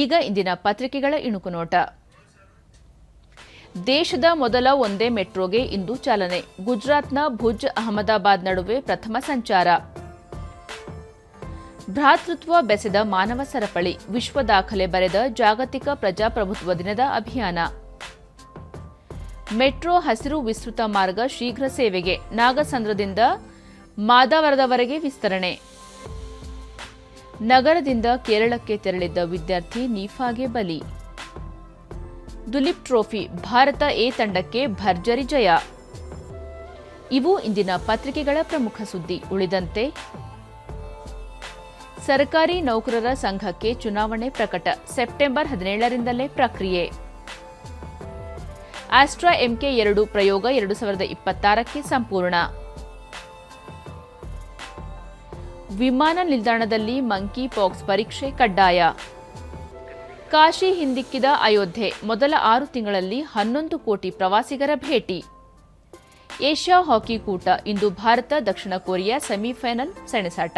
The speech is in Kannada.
ಈಗ ಇಂದಿನ ಪತ್ರಿಕೆಗಳ ಇಣುಕು ನೋಟ. ದೇಶದ ಮೊದಲ ಒಂದೇ ಮೆಟ್ರೋಗೆ ಇಂದು ಚಾಲನೆ. ಗುಜರಾತ್ನ ಭುಜ್ ಅಹಮದಾಬಾದ್ ನಡುವೆ ಪ್ರಥಮ ಸಂಚಾರ. ಭ್ರಾತೃತ್ವ ಬೆಸೆದ ಮಾನವ ಸರಪಳಿ, ವಿಶ್ವ ದಾಖಲೆ ಬರೆದ ಜಾಗತಿಕ ಪ್ರಜಾಪ್ರಭುತ್ವ ದಿನದ ಅಭಿಯಾನ. ಮೆಟ್ರೋ ಹಸಿರು ವಿಸ್ತೃತ ಮಾರ್ಗ ಶೀಘ್ರ ಸೇವೆಗೆ, ನಾಗಸಂದ್ರದಿಂದ ಮಾದವರದವರೆಗೆ ವಿಸ್ತರಣೆ. ನಗರದಿಂದ ಕೇರಳಕ್ಕೆ ತೆರಳಿದ್ದ ವಿದ್ಯಾರ್ಥಿ ನೀಫಾಗೆ ಬಲಿ. ದುಲೀಪ್ ಟ್ರೋಫಿ, ಭಾರತ ಎ ತಂಡಕ್ಕೆ ಭರ್ಜರಿ ಜಯ. ಇವು ಇಂದಿನ ಪತ್ರಿಕೆಗಳ ಪ್ರಮುಖ ಸುದ್ದಿ. ಉಳಿದಂತೆ ಸರ್ಕಾರಿ ನೌಕರರ ಸಂಘಕ್ಕೆ ಚುನಾವಣೆ ಪ್ರಕಟ, ಸೆಪ್ಟೆಂಬರ್ 17ರಿಂದಲೇ ಪ್ರಕ್ರಿಯೆ. ಆಸ್ಟ್ರಾ MK2 ಪ್ರಯೋಗ 2026ಕ್ಕೆ ಸಂಪೂರ್ಣ. ವಿಮಾನ ನಿಲ್ದಾಣದಲ್ಲಿ ಮಂಕಿ ಪಾಕ್ಸ್ ಪರೀಕ್ಷೆ ಕಡ್ಡಾಯ. ಕಾಶಿ ಹಿಂದಿಕ್ಕಿದ ಅಯೋಧ್ಯೆ, ಮೊದಲ 6 ತಿಂಗಳಲ್ಲಿ 11 ಕೋಟಿ ಪ್ರವಾಸಿಗರ ಭೇಟಿ. ಏಷ್ಯಾ ಹಾಕಿ ಕೂಟ, ಇಂದು ಭಾರತ ದಕ್ಷಿಣ ಕೊರಿಯಾ ಸೆಮಿಫೈನಲ್ ಸೆಣಸಾಟ.